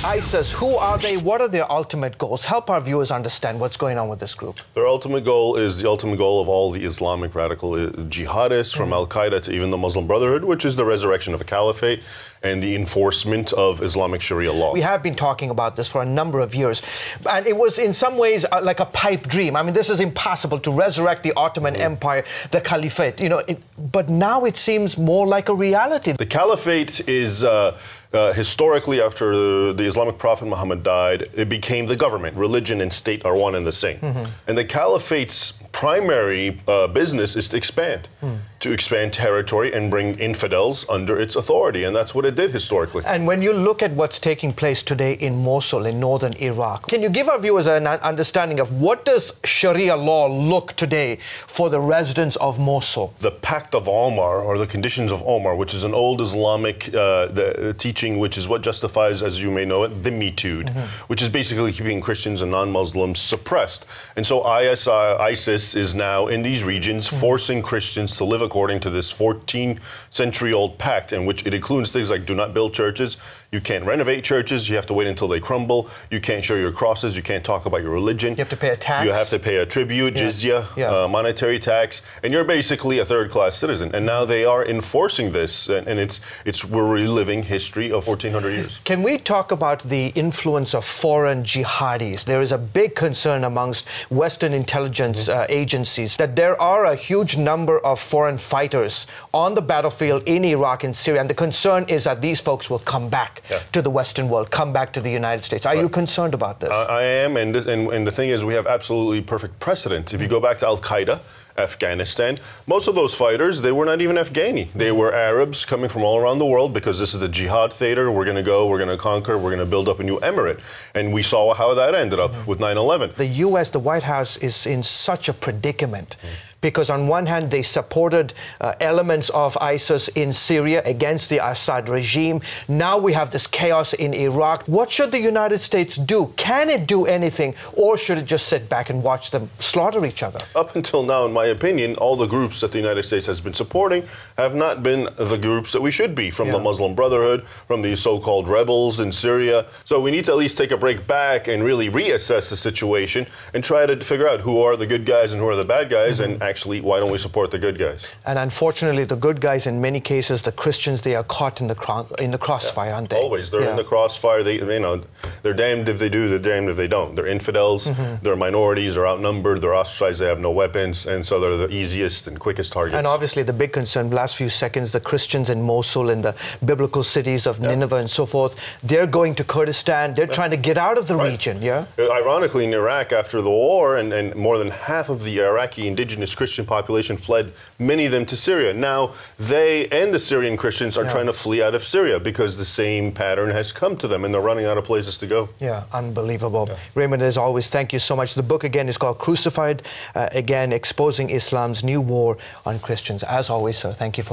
ISIS, who are they? What are their ultimate goals? Help our viewers understand what's going on with this group. Their ultimate goal is the ultimate goal of all the Islamic radical jihadists, from Al-Qaeda to even the Muslim Brotherhood, which is the resurrection of a caliphate and the enforcement of Islamic Sharia law. We have been talking about this for a number of years, and it was in some ways like a pipe dream. I mean, this is impossible to resurrect the Ottoman Empire, the caliphate, you know, but now it seems more like a reality. The caliphate is historically, after the Islamic prophet Muhammad died, it became the government. Religion and state are one and the same. And the caliphate's primary business is to expand territory and bring infidels under its authority. And that's what it did historically. And when you look at what's taking place today in Mosul, in northern Iraq, can you give our viewers an understanding of what does Sharia law look today for the residents of Mosul? The Pact of Omar, or the Conditions of Omar, which is an old Islamic teaching, which is what justifies, as you may know it, dhimmitude, which is basically keeping Christians and non-Muslims suppressed. And so ISIS is now in these regions forcing Christians to live according to this 14th-century-old pact, in which it includes things like do not build churches, you can't renovate churches, you have to wait until they crumble, you can't show your crosses, you can't talk about your religion. You have to pay a tax. You have to pay a tribute, jizya, monetary tax, and you're basically a third-class citizen. And now they are enforcing this, and we're reliving history of 1400 years. Can we talk about the influence of foreign jihadis? There is a big concern amongst Western intelligence agencies that there are a huge number of foreign fighters on the battlefield in Iraq and Syria, and the concern is that these folks will come back to the Western world, come back to the United States. Are you concerned about this? I am, and the thing is, we have absolutely perfect precedent. If you go back to Al-Qaeda, Afghanistan, most of those fighters, they were not even Afghani. They were Arabs coming from all around the world because this is the Jihad theater. We're going to go, we're going to conquer, we're going to build up a new emirate. And we saw how that ended up with 9/11. The U.S., the White House, is in such a predicament. Because on one hand, they supported elements of ISIS in Syria against the Assad regime. Now we have this chaos in Iraq. What should the United States do? Can it do anything, or should it just sit back and watch them slaughter each other? Up until now, in my opinion, all the groups that the United States has been supporting have not been the groups that we should be, from the Muslim Brotherhood, from the so-called rebels in Syria. So we need to at least take a break back and really reassess the situation and try to figure out who are the good guys and who are the bad guys, and actually, why don't we support the good guys? And unfortunately, the good guys, in many cases, the Christians, they are caught in the crossfire, aren't they? Always. They're in the crossfire. They're damned if they do, they're damned if they don't. They're infidels, they're minorities, they're outnumbered, they're ostracized, they have no weapons, and so they're the easiest and quickest targets. And obviously, the big concern, last few seconds, the Christians in Mosul and the biblical cities of Nineveh and so forth, they're going to Kurdistan, they're trying to get out of the region, Ironically, in Iraq, after the war, and more than half of the Iraqi indigenous Christian population fled, many of them to Syria. Now, they and the Syrian Christians are trying to flee out of Syria because the same pattern has come to them, and they're running out of places to go. Yeah, unbelievable. Raymond, as always, thank you so much. The book, again, is called Crucified, again, exposing Islam's new war on Christians. As always, sir, thank you for